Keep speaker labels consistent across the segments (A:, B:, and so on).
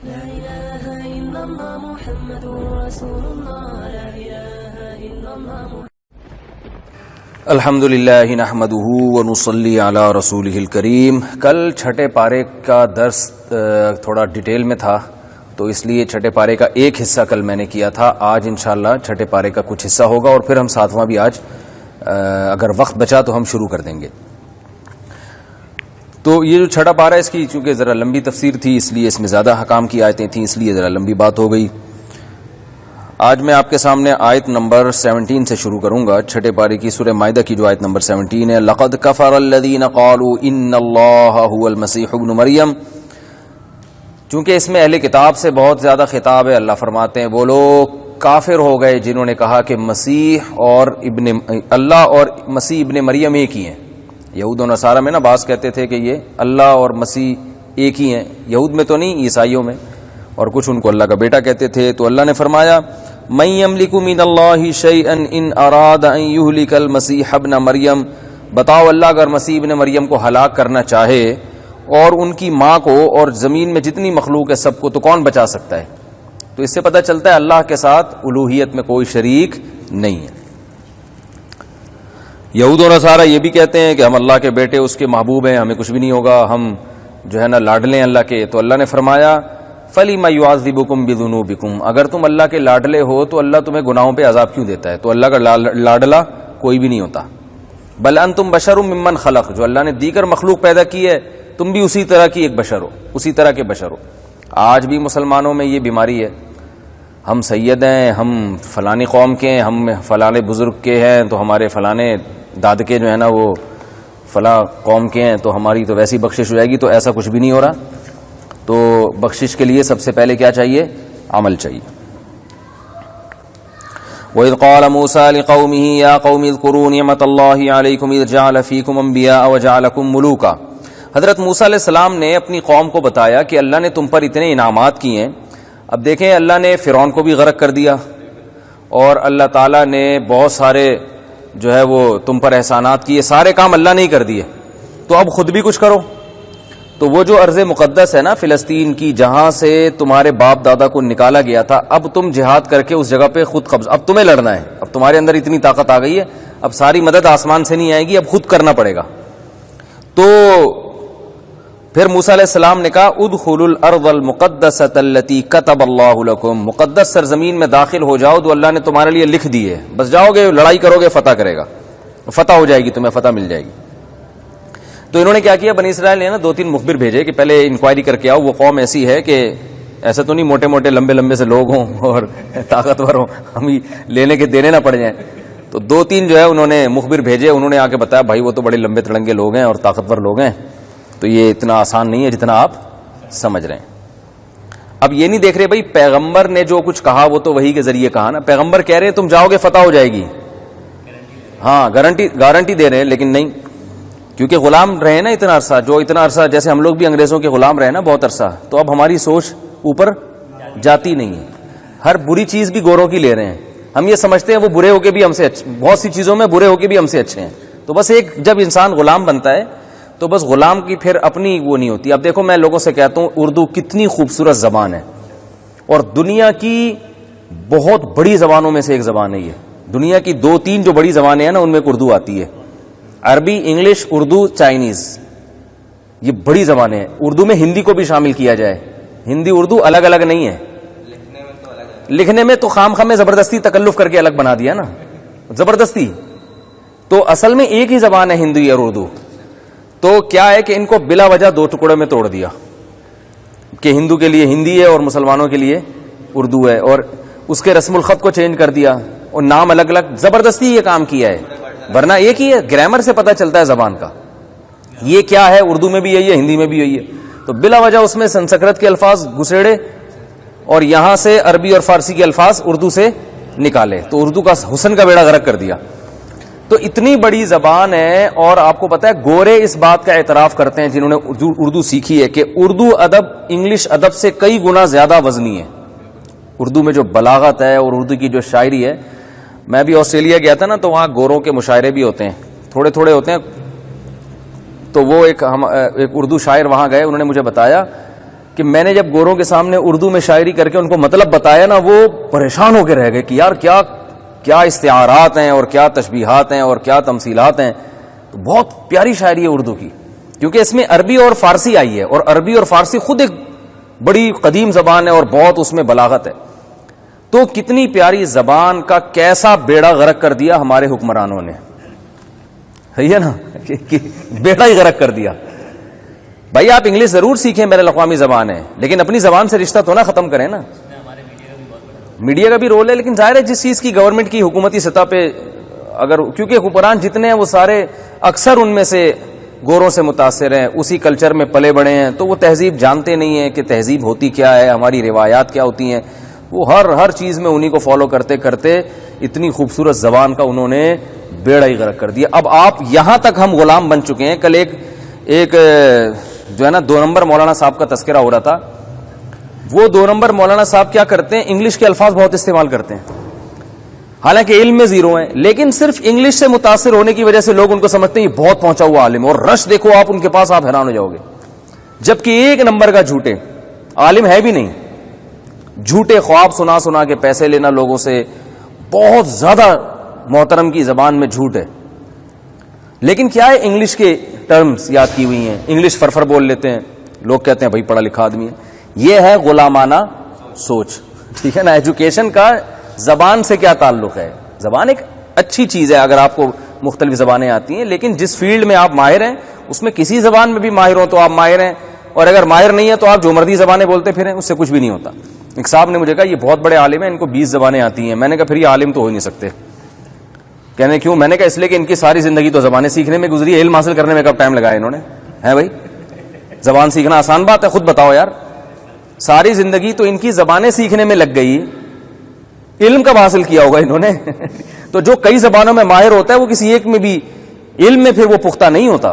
A: لا إله إلا الله محمد رسول الله لا إله إلا الله
B: الحمد للہ نحمده ونصلی علی رسولہ الکریم. کل چھٹے پارے کا درس تھوڑا ڈیٹیل میں تھا تو اس لیے چھٹے پارے کا ایک حصہ کل میں نے کیا تھا. آج انشاءاللہ چھٹے پارے کا کچھ حصہ ہوگا اور پھر ہم ساتواں بھی آج اگر وقت بچا تو ہم شروع کر دیں گے. تو یہ جو چھٹا پارا ہے اس کی چونکہ ذرا لمبی تفسیر تھی اس لیے اس میں زیادہ حکام کی آیتیں تھیں اس لیے ذرا لمبی بات ہو گئی. آج میں آپ کے سامنے آیت نمبر 17 سے شروع کروں گا. چھٹے پارے کی سورہ مائدہ کی جو آیت نمبر 17 ہے, لقد کفر الذین قالوا ان اللہ هو المسیح ابن مریم. چونکہ اس میں اہل کتاب سے بہت زیادہ خطاب ہے, اللہ فرماتے ہیں وہ لوگ کافر ہو گئے جنہوں نے کہا کہ مسیح اور اللہ اور مسیح ابن مریم ایک ہی ہیں. یہود و نصارہ میں نا بعض کہتے تھے کہ یہ اللہ اور مسیح ایک ہی ہیں, یہود میں تو نہیں, عیسائیوں میں, اور کچھ ان کو اللہ کا بیٹا کہتے تھے. تو اللہ نے فرمایا من یملک من اللہ شیئا ان اراد ان یہلک المسیح ابن مریم. بتاؤ اللہ اگر مسیح ابن مریم کو ہلاک کرنا چاہے اور ان کی ماں کو اور زمین میں جتنی مخلوق ہے سب کو, تو کون بچا سکتا ہے؟ تو اس سے پتہ چلتا ہے اللہ کے ساتھ الوہیت میں کوئی شریک نہیں ہے. یہود و نصارہ یہ بھی کہتے ہیں کہ ہم اللہ کے بیٹے اس کے محبوب ہیں, ہمیں کچھ بھی نہیں ہوگا, ہم جو ہے نا لاڈلے ہیں اللہ کے. تو اللہ نے فرمایا فَلِمَ يُعَذِّبُكُمْ بِذُنُوبِكُمْ, اگر تم اللہ کے لاڈلے ہو تو اللہ تمہیں گناہوں پہ عذاب کیوں دیتا ہے؟ تو اللہ کا لاڈلا کوئی بھی نہیں ہوتا. بل انتم بشر ممن خلق, جو اللہ نے دیگر مخلوق پیدا کی ہے تم بھی اسی طرح کی ایک بشر ہو, اسی طرح کے بشر ہو. آج بھی مسلمانوں میں یہ بیماری ہے, ہم سید ہیں, ہم فلانی قوم کے ہیں, ہم فلانے بزرگ کے ہیں, تو ہمارے فلانے دادکے جو ہے نا وہ فلاں قوم کے ہیں تو ہماری تو ویسی بخشش ہو جائے گی. تو ایسا کچھ بھی نہیں ہو رہا. تو بخشش کے لیے سب سے پہلے کیا چاہیے؟ عمل چاہیے. وَإِذْ قَالَ مُوسَىٰ لِقَوْمِهِ يَا قَوْمِ اذْكُرُوا نِعْمَةَ اللَّهِ عَلَيْكُمْ إِذْ جَعَلَ فِيكُمْ أَنْبِيَاءَ وَجَعَلَكُمْ مُلُوكًا. حضرت موسیٰ علیہ السلام نے اپنی قوم کو بتایا کہ اللہ نے تم پر اتنے انعامات کیے ہیں. اب دیکھیں اللہ نے فرعون کو بھی غرق کر دیا اور اللہ تعالیٰ نے بہت سارے جو ہے وہ تم پر احسانات کیے, سارے کام اللہ نے ہی کر دیے. تو اب خود بھی کچھ کرو. تو وہ جو ارض مقدس ہے نا فلسطین کی, جہاں سے تمہارے باپ دادا کو نکالا گیا تھا, اب تم جہاد کر کے اس جگہ پہ خود قبضہ, اب تمہیں لڑنا ہے. اب تمہارے اندر اتنی طاقت آ گئی ہے, اب ساری مدد آسمان سے نہیں آئے گی, اب خود کرنا پڑے گا. تو پھر موسیٰ علیہ السلام نے کہا ادخلوا الارض المقدسۃ التی کتب اللہ لکم, مقدس سرزمین میں داخل ہو جاؤ جو اللہ نے تمہارے لیے لکھ دی ہے. بس جاؤ گے, لڑائی کرو گے, فتح کرے گا, فتح ہو جائے گی, تمہیں فتح مل جائے گی. تو انہوں نے کیا کیا, بنی اسرائیل نے نا 2-3 مخبر بھیجے کہ پہلے انکوائری کر کے آؤ, وہ قوم ایسی ہے کہ ایسا تو نہیں موٹے موٹے لمبے لمبے سے لوگ ہوں اور طاقتور ہوں, ہم ہی لینے کے دینے نہ پڑ جائیں. تو 2-3 جو ہے انہوں نے مخبر بھیجے, انہوں نے آ کے بتایا بھائی وہ تو بڑے لمبے تڑنگے لوگ ہیں اور طاقتور لوگ ہیں, تو یہ اتنا آسان نہیں ہے جتنا آپ سمجھ رہے ہیں. اب یہ نہیں دیکھ رہے بھائی پیغمبر نے جو کچھ کہا وہ تو وہی کے ذریعے کہا نا. پیغمبر کہہ رہے ہیں تم جاؤ گے فتح ہو جائے گی, ہاں گارنٹی دے رہے ہیں, لیکن نہیں, کیونکہ غلام رہے نا اتنا عرصہ, جو اتنا عرصہ جیسے ہم لوگ بھی انگریزوں کے غلام رہے نا بہت عرصہ, تو اب ہماری سوچ اوپر جاتی نہیں ہے. ہر بری چیز بھی گوروں کی لے رہے ہیں. ہم یہ سمجھتے ہیں وہ برے ہو کے بھی ہم سے اچھے, بہت سی چیزوں میں برے ہو کے بھی ہم سے اچھے ہیں. تو بس ایک جب انسان غلام بنتا ہے تو بس غلام کی پھر اپنی وہ نہیں ہوتی. اب دیکھو میں لوگوں سے کہتا ہوں اردو کتنی خوبصورت زبان ہے اور دنیا کی بہت بڑی زبانوں میں سے ایک زبان ہے یہ. دنیا کی 2-3 جو بڑی زبانیں ہیں نا ان میں اردو آتی ہے. عربی, انگلش, اردو, چائنیز, یہ بڑی زبانیں ہیں. اردو میں ہندی کو بھی شامل کیا جائے, ہندی اردو الگ الگ نہیں ہے. لکھنے میں تو خام خام زبردستی تکلف کر کے الگ بنا دیا نا, زبردستی. تو اصل میں ایک ہی زبان ہے ہندی اور اردو. تو کیا ہے کہ ان کو بلا وجہ 2 ٹکڑوں میں توڑ دیا کہ ہندو کے لیے ہندی ہے اور مسلمانوں کے لیے اردو ہے, اور اس کے رسم الخط کو چینج کر دیا اور نام الگ الگ, زبردستی یہ کام کیا ہے. ورنہ ایک ہی ہے, گرامر سے پتہ چلتا ہے زبان کا یہ کیا ہے. اردو میں بھی یہی ہے, ہندی میں بھی یہی ہے. تو بلا وجہ اس میں سنسکرت کے الفاظ گھسیڑے اور یہاں سے عربی اور فارسی کے الفاظ اردو سے نکالے, تو اردو کا حسن کا بیڑا غرق کر دیا. تو اتنی بڑی زبان ہے, اور آپ کو پتا ہے گورے اس بات کا اعتراف کرتے ہیں جنہوں نے اردو سیکھی ہے کہ اردو ادب انگلش ادب سے کئی گنا زیادہ وزنی ہے. اردو میں جو بلاغت ہے اور اردو کی جو شاعری ہے, میں بھی آسٹریلیا گیا تھا نا تو وہاں گوروں کے مشاعرے بھی ہوتے ہیں, تھوڑے تھوڑے ہوتے ہیں. تو وہ ایک اردو شاعر وہاں گئے, انہوں نے مجھے بتایا کہ میں نے جب گوروں کے سامنے اردو میں شاعری کر کے ان کو مطلب بتایا نا، وہ پریشان ہو کے رہ گئے کہ یار کیا کیا استعارات ہیں اور کیا تشبیہات ہیں اور کیا تمثیلات ہیں. تو بہت پیاری شاعری ہے اردو کی، کیونکہ اس میں عربی اور فارسی آئی ہے، اور عربی اور فارسی خود ایک بڑی قدیم زبان ہے اور بہت اس میں بلاغت ہے. تو کتنی پیاری زبان کا کیسا بیڑا غرق کر دیا ہمارے حکمرانوں نے، ہے نا، بیڑا ہی غرق کر دیا. بھائی آپ انگلش ضرور سیکھیں، بین الاقوامی زبان ہے، لیکن اپنی زبان سے رشتہ تو نہ ختم کریں نا. میڈیا کا بھی رول ہے، لیکن ظاہر ہے جس چیز کی گورنمنٹ کی حکومتی سطح پہ اگر، کیونکہ حکمران جتنے ہیں وہ سارے اکثر ان میں سے گوروں سے متاثر ہیں، اسی کلچر میں پلے بڑے ہیں، تو وہ تہذیب جانتے نہیں ہیں کہ تہذیب ہوتی کیا ہے، ہماری روایات کیا ہوتی ہیں. وہ ہر چیز میں انہی کو فالو کرتے کرتے اتنی خوبصورت زبان کا انہوں نے بیڑا ہی غرق کر دیا. اب آپ یہاں تک ہم غلام بن چکے ہیں. کل ایک جو ہے نا 2 نمبر مولانا صاحب کا تذکرہ ہو رہا تھا. وہ 2 نمبر مولانا صاحب کیا کرتے ہیں، انگلش کے الفاظ بہت استعمال کرتے ہیں، حالانکہ علم میں زیرو ہیں، لیکن صرف انگلش سے متاثر ہونے کی وجہ سے لوگ ان کو سمجھتے ہیں یہ بہت پہنچا ہوا عالم، اور رش دیکھو آپ ان کے پاس، آپ حیران ہو جاؤ گے. جبکہ 1 نمبر کا جھوٹے عالم ہے بھی نہیں، جھوٹے خواب سنا کے پیسے لینا لوگوں سے، بہت زیادہ محترم کی زبان میں جھوٹ ہے. لیکن کیا ہے، انگلش کے ٹرمز یاد کی ہوئی ہیں، انگلش فرفر بول لیتے ہیں، لوگ کہتے ہیں بھائی پڑھا لکھا آدمی ہے. یہ ہے غلامانہ سوچ، ٹھیک ہے نا. ایجوکیشن کا زبان سے کیا تعلق ہے؟ زبان ایک اچھی چیز ہے اگر آپ کو مختلف زبانیں آتی ہیں، لیکن جس فیلڈ میں آپ ماہر ہیں اس میں کسی زبان میں بھی ماہر ہوں تو آپ ماہر ہیں، اور اگر ماہر نہیں ہے تو آپ جو مرضی زبانیں بولتے پھریں، اس سے کچھ بھی نہیں ہوتا. ایک صاحب نے مجھے کہا یہ بہت بڑے عالم ہیں، ان کو 20 زبانیں آتی ہیں. میں نے کہا پھر یہ عالم تو ہو ہی نہیں سکتے. کہنے کیوں؟ میں نے کہا اس لیے کہ ان کی ساری زندگی تو زبانیں سیکھنے میں گزری ہے، علم حاصل کرنے میں کب ٹائم لگایا انہوں نے؟ ہے بھائی، زبان سیکھنا آسان بات ہے؟ خود بتاؤ یار، ساری زندگی تو ان کی زبانیں سیکھنے میں لگ گئی، علم کب حاصل کیا ہوگا انہوں نے؟ تو جو کئی زبانوں میں ماہر ہوتا ہے وہ کسی ایک میں بھی علم میں پھر وہ پختہ نہیں ہوتا.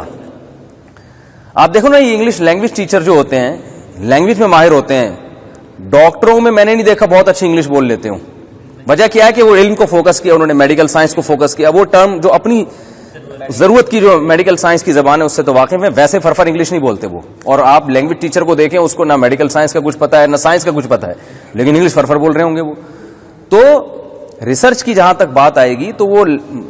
B: آپ دیکھو نا، یہ انگلش لینگویج ٹیچر جو ہوتے ہیں، لینگویج میں ماہر ہوتے ہیں، ڈاکٹروں میں نے نہیں دیکھا بہت اچھی انگلش بول لیتے ہوں. وجہ کیا ہے کہ وہ علم کو فوکس کیا، انہوں نے میڈیکل سائنس کو فوکس کیا. وہ ٹرم جو اپنی ضرورت کی، جو میڈیکل سائنس کی زبان ہے اس سے تو واقف ہے، ویسے فرفر انگلش نہیں بولتے وہ. اور آپ لینگویج ٹیچر کو دیکھیں، اس کو نہ میڈیکل سائنس کا کچھ پتا ہے نہ سائنس کا کچھ پتا ہے، لیکن انگلش فرفر بول رہے ہوں گے وہ. تو ریسرچ کی جہاں تک بات آئے گی تو وہ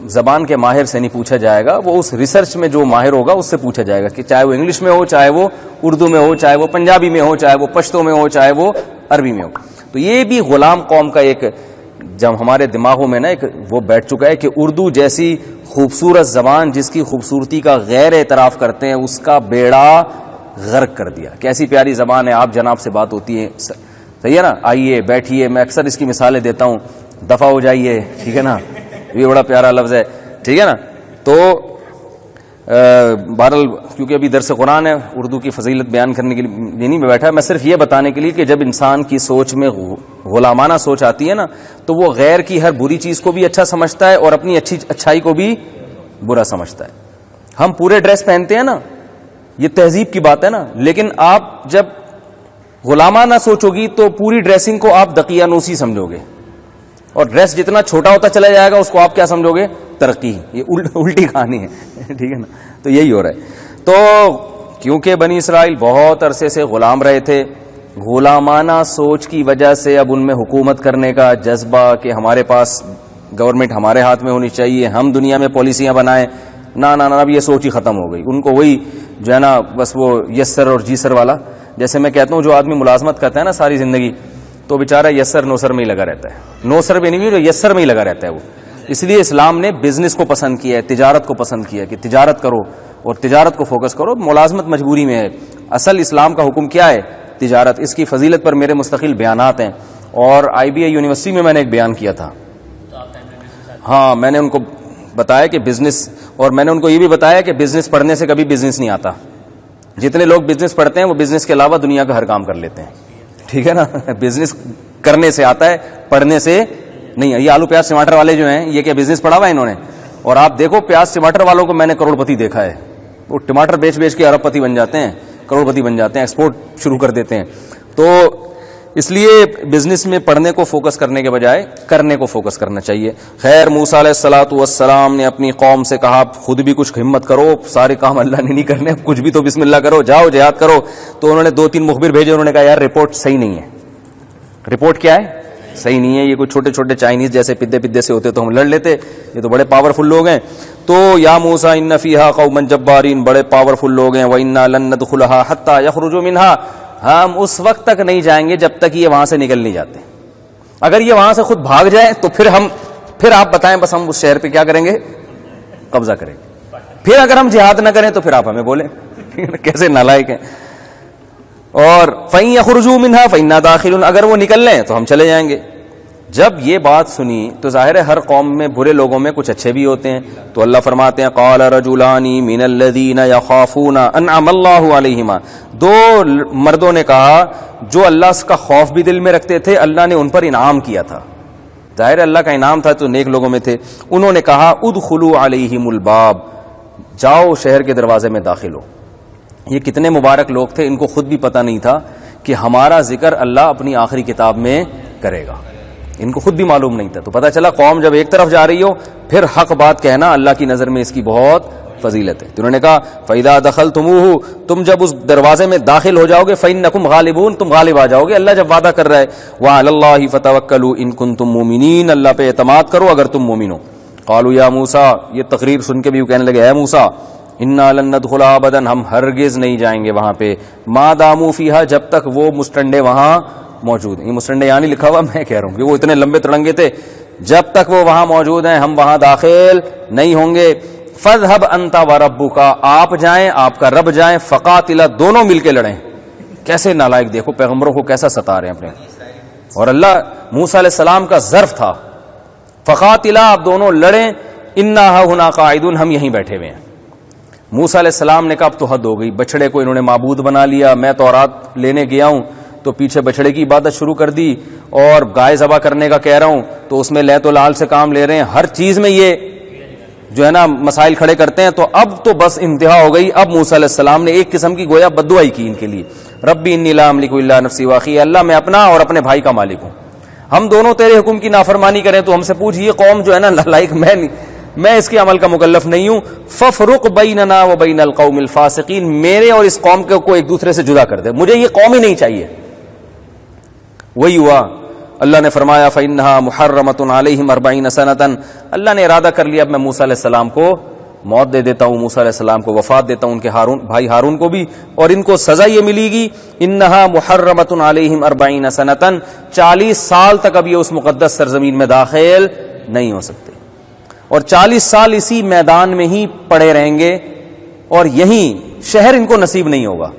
B: زبان کے ماہر سے نہیں پوچھا جائے گا، وہ اس ریسرچ میں جو ماہر ہوگا اس سے پوچھا جائے گا، کہ چاہے وہ انگلش میں ہو، چاہے وہ اردو میں ہو، چاہے وہ پنجابی میں ہو، چاہے وہ پشتو میں ہو، چاہے وہ عربی میں ہو. تو یہ بھی غلام قوم کا ایک، جب ہمارے دماغوں میں نا ایک وہ بیٹھ چکا ہے کہ اردو جیسی خوبصورت زبان جس کی خوبصورتی کا غیر اعتراف کرتے ہیں، اس کا بیڑا غرق کر دیا. کیسی پیاری زبان ہے. آپ جناب سے بات ہوتی ہے، صحیح ہے نا، آئیے بیٹھیے، میں اکثر اس کی مثالیں دیتا ہوں، دفع ہو جائیے، ٹھیک ہے نا، یہ بڑا پیارا لفظ ہے، ٹھیک ہے نا. تو بہرحال کیونکہ ابھی درس قرآن ہے، اردو کی فضیلت بیان کرنے کے لیے نہیں میں بیٹھا، میں صرف یہ بتانے کے لیے کہ جب انسان کی سوچ میں غلامانہ سوچ آتی ہے نا، تو وہ غیر کی ہر بری چیز کو بھی اچھا سمجھتا ہے اور اپنی اچھائی کو بھی برا سمجھتا ہے. ہم پورے ڈریس پہنتے ہیں نا، یہ تہذیب کی بات ہے نا، لیکن آپ جب غلامانہ سوچو گی تو پوری ڈریسنگ کو آپ دقیانوسی سمجھو گے، اور ڈریس جتنا چھوٹا ہوتا چلا جائے گا اس کو آپ کیا سمجھو گے؟ ترقی. یہ الٹی کہانی ہے، ٹھیک ہے نا. تو یہی ہو رہا ہے. تو کیونکہ بنی اسرائیل بہت عرصے سے غلام رہے تھے، غلامانہ سوچ کی وجہ سے اب ان میں حکومت کرنے کا جذبہ کہ ہمارے پاس گورنمنٹ ہمارے ہاتھ میں ہونی چاہیے، ہم دنیا میں پالیسیاں بنائیں، نہ اب یہ سوچ ہی ختم ہو گئی. ان کو وہی جو ہے نا بس وہ یس سر اور جی سر والا، جیسے میں کہتا ہوں جو آدمی ملازمت کرتا ہے نا ساری زندگی، تو بیچارہ یس سر نو سر میں ہی لگا رہتا ہے. نو سر بھی نہیں، یس سر میں ہی لگا رہتا ہے وہ. اس لیے اسلام نے بزنس کو پسند کیا ہے، تجارت کو پسند کیا ہے کہ تجارت کرو اور تجارت کو فوکس کرو. ملازمت مجبوری میں ہے، اصل اسلام کا حکم کیا ہے؟ تجارت. اس کی فضیلت پر میرے مستقل بیانات ہیں، اور IBA یونیورسٹی میں نے ایک بیان کیا تھا. ہاں، میں نے ان کو بتایا کہ بزنس، اور میں نے ان کو یہ بھی بتایا کہ بزنس پڑھنے سے کبھی بزنس نہیں آتا. جتنے لوگ بزنس پڑھتے ہیں وہ بزنس کے علاوہ دنیا کا ہر کام کر لیتے ہیں، ٹھیک ہے نا. بزنس کرنے سے آتا ہے، پڑھنے سے نہیں. یہ آلو پیاز ٹماٹر والے جو ہیں، یہ کیا بزنس پڑھا ہوا ہے انہوں نے؟ اور آپ دیکھو پیاز ٹماٹر والوں کو میں نے کروڑ پتی دیکھا ہے. وہ ٹماٹر بیچ کے ارب پتی بن جاتے ہیں، کروڑ پتی بن جاتے ہیں، ایکسپورٹ شروع کر دیتے ہیں. تو اس لیے بزنس میں پڑھنے کو فوکس کرنے کے بجائے کرنے کو فوکس کرنا چاہیے. خیر موسیٰ علیہ الصلوۃ والسلام نے اپنی قوم سے کہا خود بھی کچھ ہمت کرو, سارے کام اللہ نے نہیں کرنے, کچھ بھی تو بسم اللہ کرو, جاؤ جہاد کرو. تو انہوں نے 2-3 مخبر بھیجے, انہوں نے کہا یار رپورٹ صحیح نہیں ہے. رپورٹ کیا ہے؟ صحیح نہیں ہے. یہ کوئی چھوٹے چھوٹے چائنیز جیسے پدے سے ہوتے تو ہم لڑ لیتے, یہ تو بڑے پاورفل لوگ ہیں. تو یا موسیٰ ان فیہا قوما جبارین, بڑے پاورفل لوگ ہیں. وَإِنَّا لَن نَدْخُلَهَا حَتَّى يَخْرُجُوا مِنْهَا, ہم اس وقت تک نہیں جائیں گے جب تک یہ وہاں سے نکل نہیں جاتے. اگر یہ وہاں سے خود بھاگ جائیں تو پھر آپ بتائیں بس ہم اس شہر پہ کیا کریں گے؟ قبضہ کریں گے. پھر اگر ہم جہاد نہ کریں تو پھر آپ ہمیں بولیں. کیسے نالائق ہیں. اور فَإِن يَخْرُجُوا مِنْهَا فَإِنَّا دَاخِلُونَ, اگر وہ نکل لیں تو ہم چلے جائیں گے. جب یہ بات سنی تو ظاہر ہے ہر قوم میں برے لوگوں میں کچھ اچھے بھی ہوتے ہیں. تو اللہ فرماتے ہیں قال رجلان من الذین یخافون انعم اللہ علیہما, 2 مردوں نے کہا جو اللہ کا خوف بھی دل میں رکھتے تھے, اللہ نے ان پر انعام کیا تھا. ظاہر ہے اللہ کا انعام تھا تو نیک لوگوں میں تھے. انہوں نے کہا ادخلوا علیہم الباب, جاؤ شہر کے دروازے میں داخل ہو. یہ کتنے مبارک لوگ تھے, ان کو خود بھی پتہ نہیں تھا کہ ہمارا ذکر اللہ اپنی آخری کتاب میں کرے گا. ان کو خود بھی معلوم نہیں تھا. تو پتہ چلا قوم جب ایک طرف جا رہی ہو پھر حق بات کہنا اللہ کی نظر میں اس کی بہت فضیلت ہے. تو انہوں نے کہا فَإِذَا دَخَلْتُمُوهُ, تم جب اس دروازے میں داخل ہو جاؤ گے, فَإِنَّكُمْ غَالِبُونَ, تم غالب آ جاؤ گے. اللہ جب وعدہ کر رہا ہے وَعَلَى اللَّهِ فَتَوَكَّلُوا إِن كُنتُم مُؤْمِنِينَ, اللہ پہ اعتماد کرو اگر تم مومن ہو. قالوا یا موسیٰ, یہ تقریر سن کے بھی وہ کہنے لگے اے موسیٰ اِنَّا لَن نَدْخُلَهَا أَبَدًا, ہم ہرگز نہیں جائیں گے وہاں پہ, مَا دَامُوا فِيهَا, جب تک وہ مستنڈے وہاں موجود ہیں. یہ مسٹنڈے یہاں نہیں لکھا ہوا, میں کہہ رہا ہوں کہ وہ اتنے لمبے تڑنگے تھے. جب تک وہ وہاں موجود ہیں ہم وہاں داخل نہیں ہوں گے. فَاذْهَبْ أَنْتَ وَرَبُّكَ, آپ جائیں آپ کا رب جائیں, فَقَاتِلَا, دونوں مل کے لڑیں. کیسے نالائق, دیکھو پیغمبروں کو کیسا ستا رہے ہیں اپنے. اور اللہ موسیٰ علیہ السلام کا ظرف تھا, فَقَاتِلَا, آپ دونوں لڑیں, إِنَّا هَاهُنَا قَاعِدُونَ, ہم یہیں بیٹھے ہوئے ہیں. موسیٰ علیہ السلام نے کہا اب تو حد ہو گئی, بچڑے کو انہوں نے معبود بنا لیا. میں تورات لینے گیا ہوں تو پیچھے بچڑے کی عبادت شروع کر دی, اور گائے ذبح کرنے کا کہہ رہا ہوں تو اس میں لیت و لال سے کام لے رہے ہیں. ہر چیز میں یہ جو ہے نا مسائل کھڑے کرتے ہیں. تو اب تو بس انتہا ہو گئی. اب موسیٰ علیہ السلام نے ایک قسم کی گویا بددعائی کی ان کے لیے. ربی انی لا املک الا نفسی واخی, اللہ میں اپنا اور اپنے بھائی کا مالک ہوں, ہم دونوں تیرے حکم کی نافرمانی کریں تو ہم سے پوچھ. یہ قوم جو ہے نا لائق میں اس کے عمل کا مکلف نہیں ہوں. ففرق بیننا وبین القوم الفاسقین, میرے اور اس قوم کو ایک دوسرے سے جدا کر دے, مجھے یہ قوم ہی نہیں چاہیے. وہی ہوا. اللہ نے فرمایا فَإِنَّهَا مُحَرَّمَةٌ عَلَيْهِمْ 40 سَنَةً, اللہ نے ارادہ کر لیا اب میں موسیٰ علیہ السلام کو موت دے دیتا ہوں, موسیٰ علیہ السلام کو وفات دیتا ہوں, ان کے بھائی ہارون کو بھی, اور ان کو سزا یہ ملے گی إِنَّهَا مُحَرَّمَةٌ عَلَيْهِمْ 40 سَنَةً, 40 سال تک اب یہ اس مقدس سرزمین میں داخل نہیں ہو سکتے, اور 40 سال اسی میدان میں ہی پڑے رہیں گے, اور یہیں شہر ان کو نصیب نہیں ہوگا.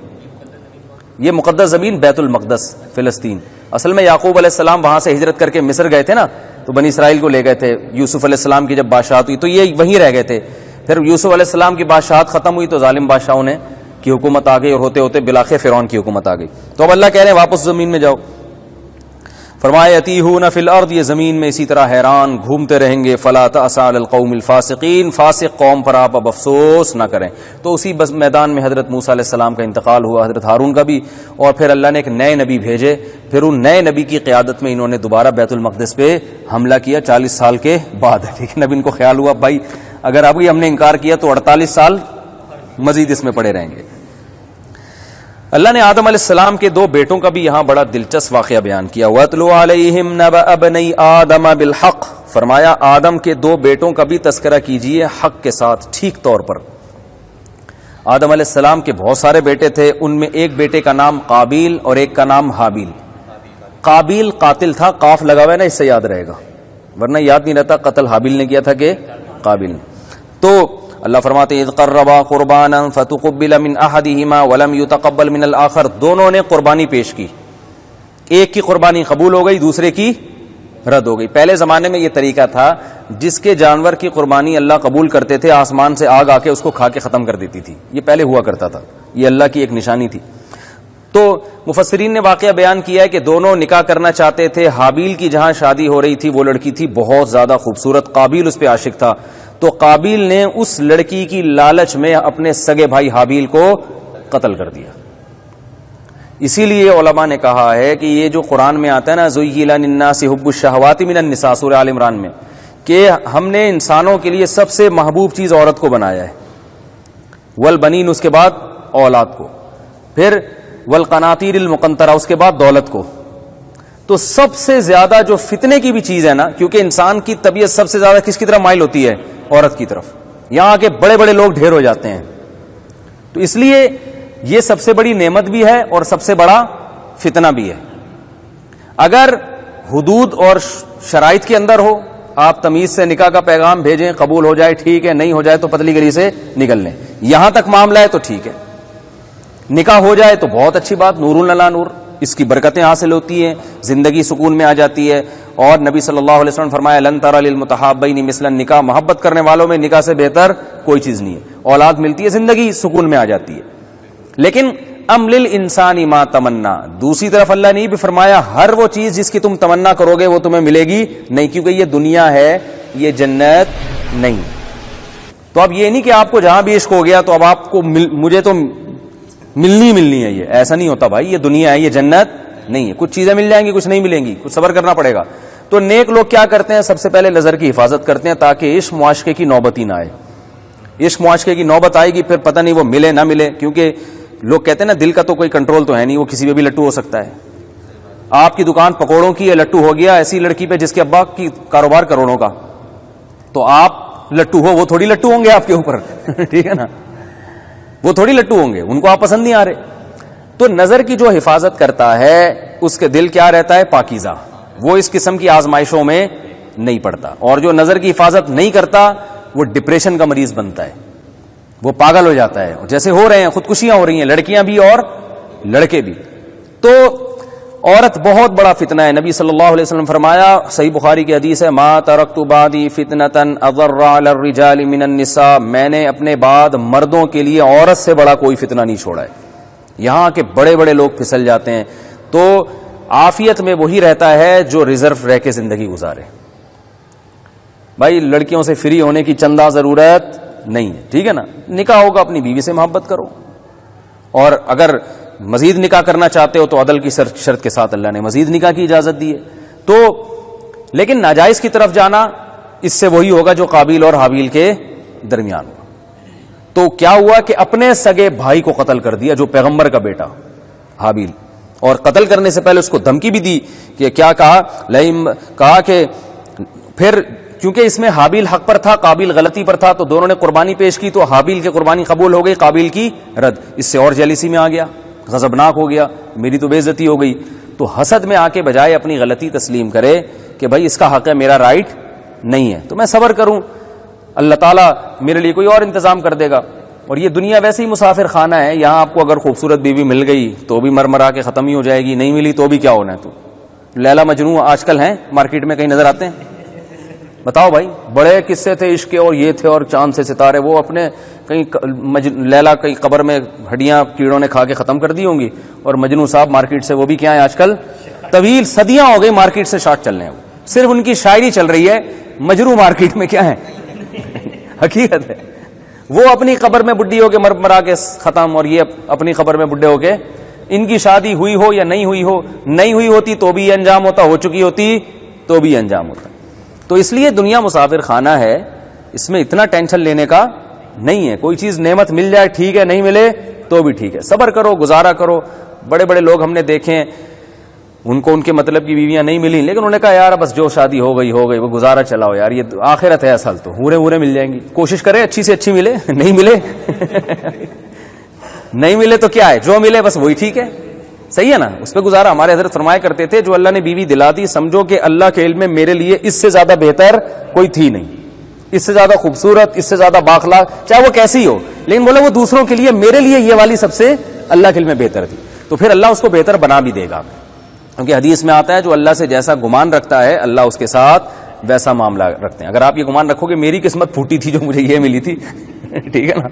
B: یہ مقدس زمین بیت المقدس فلسطین. اصل میں یعقوب علیہ السلام وہاں سے ہجرت کر کے مصر گئے تھے نا, تو بنی اسرائیل کو لے گئے تھے. یوسف علیہ السلام کی جب بادشاہت ہوئی تو یہ وہیں رہ گئے تھے. پھر یوسف علیہ السلام کی بادشاہت ختم ہوئی تو ظالم بادشاہوں نے کی حکومت آ گئی, اور ہوتے ہوتے بالآخر فرعون کی حکومت آ گئی. تو اب اللہ کہہ رہے ہیں واپس زمین میں جاؤ. فرمایا یتیہون فی الارض, یہ زمین میں اسی طرح حیران گھومتے رہیں گے. فلا تأس علی القوم الفاسقین, فاسق قوم پر آپ اب افسوس نہ کریں. تو اسی بس میدان میں حضرت موسیٰ علیہ السلام کا انتقال ہوا, حضرت ہارون کا بھی, اور پھر اللہ نے ایک نئے نبی بھیجے. پھر ان نئے نبی کی قیادت میں انہوں نے دوبارہ بیت المقدس پہ حملہ کیا 40 سال کے بعد. لیکن اب ان کو خیال ہوا بھائی اگر ابھی ہم نے انکار کیا تو 48 سال مزید اس میں پڑے رہیں گے. اللہ نے آدم علیہ السلام کے 2 بیٹوں کا بھی یہاں بڑا دلچسپ واقعہ بیان کیا. وَاتْلُ عَلَيْهِمْ نَبَأَ بَنِي آدَمَ بِالْحَقِّ, فرمایا آدم کے 2 بیٹوں کا بھی تذکرہ کیجئے حق کے ساتھ, ٹھیک طور پر. آدم علیہ السلام کے بہت سارے بیٹے تھے, ان میں ایک بیٹے کا نام قابیل اور ایک کا نام حابیل. قابیل قاتل تھا, قاف لگا ہوا ہے نا, اس سے یاد رہے گا, ورنہ یاد نہیں رہتا. قتل حابیل نے کیا تھا کہ قابیل نے. تو اللہ فرماتے ہیں اذ قربا قربانا فتقبل من احدهما ولم يتقبل من الاخر, دونوں نے قربانی پیش کی, ایک کی قربانی قبول ہو گئی دوسرے کی رد ہو گئی. پہلے زمانے میں یہ طریقہ تھا, جس کے جانور کی قربانی اللہ قبول کرتے تھے آسمان سے آگ آ کے اس کو کھا کے ختم کر دیتی تھی. یہ پہلے ہوا کرتا تھا, یہ اللہ کی ایک نشانی تھی. تو مفسرین نے واقعہ بیان کیا ہے کہ دونوں نکاح کرنا چاہتے تھے. حابیل کی جہاں شادی ہو رہی تھی وہ لڑکی تھی بہت زیادہ خوبصورت, قابیل اس پہ عاشق تھا. تو قابیل نے اس لڑکی کی لالچ میں اپنے سگے بھائی حابیل کو قتل کر دیا. اسی لیے علماء نے کہا ہے کہ یہ جو قرآن میں آتا ہے نا زُيِّنَ لِلنَّاسِ حُبُّ الشَّهَوَاتِ مِنَ النِّسَاءِ سورہ آل عمران میں، کہ ہم نے انسانوں کے لیے سب سے محبوب چیز عورت کو بنایا ہے، والبنین اس کے بعد اولاد کو، پھر والقناطیر المقنطرہ اس کے بعد دولت کو. تو سب سے زیادہ جو فتنے کی بھی چیز ہے نا، کیونکہ انسان کی طبیعت سب سے زیادہ کس کی طرف مائل ہوتی ہے؟ عورت کی طرف. یہاں کے بڑے بڑے لوگ ڈھیر ہو جاتے ہیں. تو اس لیے یہ سب سے بڑی نعمت بھی ہے اور سب سے بڑا فتنہ بھی ہے. اگر حدود اور شرائط کے اندر ہو، آپ تمیز سے نکاح کا پیغام بھیجیں، قبول ہو جائے ٹھیک ہے، نہیں ہو جائے تو پتلی گلی سے نکل لیں. یہاں تک معاملہ ہے تو ٹھیک ہے، نکاح ہو جائے تو بہت اچھی بات، نور علی نور، اس کی برکتیں حاصل ہوتی ہیں، زندگی سکون میں آ جاتی ہے. اور نبی صلی اللہ علیہ وسلم نے فرمایا لن تری للمتحابین مثل النکاح، محبت کرنے والوں میں نکاح سے بہتر کوئی چیز نہیں ہے. اولاد ملتی ہے، زندگی سکون میں آ جاتی ہے. لیکن ام للانسان ما تمنا، دوسری طرف اللہ نے بھی فرمایا ہر وہ چیز جس کی تم تمنا کرو گے وہ تمہیں ملے گی نہیں، کیونکہ یہ دنیا ہے، یہ جنت نہیں. تو اب یہ نہیں کہ آپ کو جہاں بھی عشق ہو گیا تو اب آپ کو مجھے تو ملنی ہے، یہ ایسا نہیں ہوتا بھائی. یہ دنیا ہے، یہ جنت نہیں ہے. کچھ چیزیں مل جائیں گی، کچھ نہیں ملیں گی، کچھ صبر کرنا پڑے گا. تو نیک لوگ کیا کرتے ہیں؟ سب سے پہلے نظر کی حفاظت کرتے ہیں تاکہ عشق معاشقے کی نوبت ہی نہ آئے. عشق معاشقے کی نوبت آئے گی پھر پتہ نہیں وہ ملے نہ ملے، کیونکہ لوگ کہتے ہیں نا دل کا تو کوئی کنٹرول تو ہے نہیں، وہ کسی پہ بھی لٹو ہو سکتا ہے. آپ کی دکان پکوڑوں کی ہے، لٹو ہو گیا ایسی لڑکی پہ جس کے ابا کی کاروبار کروڑوں کا، تو آپ لٹو ہو، وہ تھوڑی لٹو ہوں گے آپ کے اوپر ٹھیک ہے نا، وہ تھوڑی لٹو ہوں گے، ان کو آپ پسند نہیں آ رہے. تو نظر کی جو حفاظت کرتا ہے اس کے دل کیا رہتا ہے؟ پاکیزہ. وہ اس قسم کی آزمائشوں میں نہیں پڑتا. اور جو نظر کی حفاظت نہیں کرتا وہ ڈپریشن کا مریض بنتا ہے، وہ پاگل ہو جاتا ہے. جیسے ہو رہے ہیں، خودکشیاں ہو رہی ہیں، لڑکیاں بھی اور لڑکے بھی. تو عورت بہت بڑا فتنہ ہے. نبی صلی اللہ علیہ وسلم فرمایا، صحیح بخاری کی حدیث ہے، ما ترکت بعدی فتنۃ اضر علی الرجال من النساء، میں نے اپنے بعد مردوں کے لیے عورت سے بڑا کوئی فتنہ نہیں چھوڑا ہے. یہاں کے بڑے بڑے لوگ پھسل جاتے ہیں. تو عافیت میں وہی رہتا ہے جو ریزرو رہ کے زندگی گزارے. بھائی لڑکیوں سے فری ہونے کی چندہ ضرورت نہیں ہے، ٹھیک ہے نا. نکاح ہوگا اپنی بیوی سے محبت کرو، اور اگر مزید نکاح کرنا چاہتے ہو تو عدل کی شرط کے ساتھ اللہ نے مزید نکاح کی اجازت دی ہے. تو لیکن ناجائز کی طرف جانا اس سے وہی ہوگا جو قابیل اور حابیل کے درمیان ہوا. تو کیا ہوا کہ اپنے سگے بھائی کو قتل کر دیا، جو پیغمبر کا بیٹا حابیل، اور قتل کرنے سے پہلے اس کو دھمکی بھی دی کہ کیا کہا کہ پھر کیونکہ اس میں حابیل حق پر تھا، قابیل غلطی پر تھا، تو دونوں نے قربانی پیش کی، تو حابیل کی قربانی قبول ہو گئی، قابیل کی رد. اس سے اور جیلیسی میں آ گیا، غضبناک ہو گیا، میری تو بے عزتی ہو گئی. تو حسد میں آ کے بجائے اپنی غلطی تسلیم کرے کہ بھائی اس کا حق ہے، میرا رائٹ نہیں ہے، تو میں صبر کروں، اللہ تعالیٰ میرے لیے کوئی اور انتظام کر دے گا. اور یہ دنیا ویسے ہی مسافر خانہ ہے، یہاں آپ کو اگر خوبصورت بیوی مل گئی تو بھی مرمرا کے ختم ہی ہو جائے گی، نہیں ملی تو بھی کیا ہونا ہے. تو لیلا مجنون آج کل ہیں مارکیٹ میں، کہیں نظر آتے ہیں؟ بتاؤ بھائی، بڑے قصے تھے عشق کے، اور یہ تھے، اور چاند سے ستارے، وہ اپنے کہیں لیلا کہیں قبر میں ہڈیاں کیڑوں نے کھا کے ختم کر دی ہوں گی، اور مجنون صاحب مارکیٹ سے وہ بھی کیا ہے آج کل طویل صدیاں ہو گئی مارکیٹ سے شارٹ چل رہے ہیں. صرف ان کی شاعری چل رہی ہے، مجنون مارکیٹ میں کیا ہے حقیقت ہے. وہ اپنی قبر میں بڈھی ہو کے مرا کے ختم، اور یہ اپنی قبر میں بڈھے ہو کے. ان کی شادی ہوئی ہو یا نہیں ہوئی ہو، نہیں ہوئی ہوتی تو بھی انجام ہوتا، ہو چکی ہوتی تو بھی انجام ہوتا. تو اس لیے دنیا مسافر خانہ ہے، اس میں اتنا ٹینشن لینے کا نہیں ہے. کوئی چیز نعمت مل جائے ٹھیک ہے، نہیں ملے تو بھی ٹھیک ہے، صبر کرو، گزارا کرو. بڑے بڑے لوگ ہم نے دیکھے ہیں، ان کو ان کے مطلب کی بیویاں نہیں ملی، لیکن انہوں نے کہا یار بس جو شادی ہو گئی وہ گزارا چلاؤ یار، یہ آخرت ہے، اصل تو ہورے مل جائیں گی، کوشش کرے اچھی سے اچھی ملے. نہیں ملے نہیں ملے تو کیا ہے، جو ملے بس وہی ٹھیک ہے، صحیح ہے نا، اس پہ گزارا. ہمارے حضرت فرمایا کرتے تھے جو اللہ نے بیوی دلا دی سمجھو کہ اللہ کے علم میں میرے لیے اس سے زیادہ بہتر کوئی تھی نہیں، اس سے زیادہ خوبصورت، اس سے زیادہ بااخلاق، چاہے وہ کیسی ہو، لیکن بولے وہ دوسروں کے لیے، میرے لیے یہ والی سب سے اللہ کے علم میں بہتر تھی. تو پھر اللہ اس کو بہتر بنا بھی دے گا، کیونکہ حدیث میں آتا ہے جو اللہ سے جیسا گمان رکھتا ہے اللہ اس کے ساتھ ویسا معاملہ رکھتے ہیں. اگر آپ یہ گمان رکھو کہ میری قسمت پھوٹی تھی جو مجھے یہ ملی تھی ٹھیک ہے نا،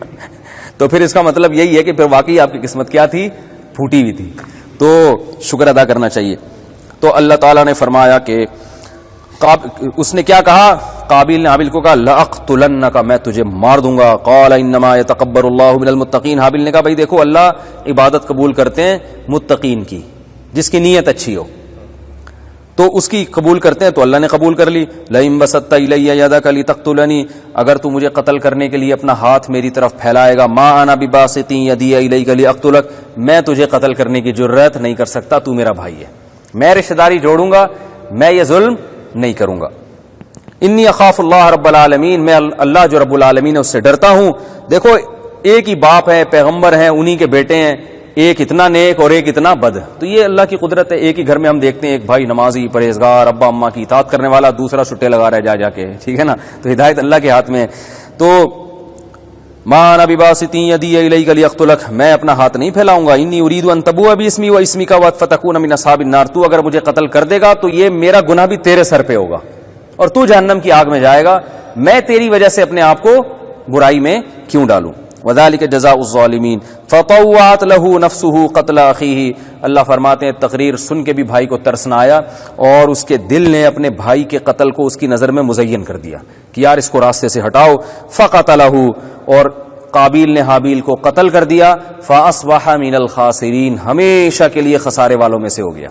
B: تو پھر اس کا مطلب یہی ہے کہ پھر واقعی آپ کی قسمت کیا تھی، پھوٹی ہوئی تھی. تو شکر ادا کرنا چاہیے. تو اللہ تعالیٰ نے فرمایا کہ اس نے کیا کہا؟ قابیل نے حابیل کو کہا لأقتلنک، میں تجھے مار دوں گا. قال انما يتقبل اللہ من المتقین. حابیل نے کہا بھائی دیکھو اللہ عبادت قبول کرتے ہیں متقین کی، جس کی نیت اچھی ہو تو اس کی قبول کرتے ہیں. تو اللہ نے قبول کر لی. لئن بسطت الی یدک لتقتلنی، اگر تو مجھے قتل کرنے کے لیے اپنا ہاتھ میری طرف پھیلائے گا، ما انا بباسط یدی الیک لاقتلک، میں تجھے قتل کرنے کی جرأت نہیں کر سکتا، تو میرا بھائی ہے، میں رشتہ داری جوڑوں گا، میں یہ ظلم نہیں کروں گا. انی اخاف اللہ رب العالمین، میں اللہ جو رب العالمین ہے اس سے ڈرتا ہوں. دیکھو ایک ہی باپ ہے، پیغمبر ہیں، انہی کے بیٹے ہیں، ایک اتنا نیک اور ایک اتنا بد. تو یہ اللہ کی قدرت ہے. ایک ہی گھر میں ہم دیکھتے ہیں ایک بھائی نمازی پرہیزگار ابا اما کی اطاعت کرنے والا، دوسرا چھٹے لگا رہا ہے جا کے، ٹھیک ہے نا. تو ہدایت اللہ کے ہاتھ میں ہے. تو ما انا بباسط یدی الیک لاقتلک، میں اپنا ہاتھ نہیں پھیلاؤں گا. انی اريد ان تبوء باسمی واسمک فتکون من اصحاب النار، تو اگر مجھے قتل کر دے گا تو یہ میرا گناہ بھی تیرے سر پہ ہوگا اور تو جہنم کی آگ میں جائے گا. میں تیری وجہ سے اپنے آپ کو برائی میں کیوں ڈالوں؟ وذالک جزاء الظالمین فطوعت له نفسه قتل اخیہ. اللہ فرماتے ہیں تقریر سن کے بھی بھائی کو ترس نہ آیا اور اس کے دل نے اپنے بھائی کے قتل کو اس کی نظر میں مزین کر دیا کہ یار اس کو راستے سے ہٹاؤ. فقتلہ، اور قابیل نے حابیل کو قتل کر دیا. فاصبح من الخاسرین، ہمیشہ کے لیے خسارے والوں میں سے ہو گیا.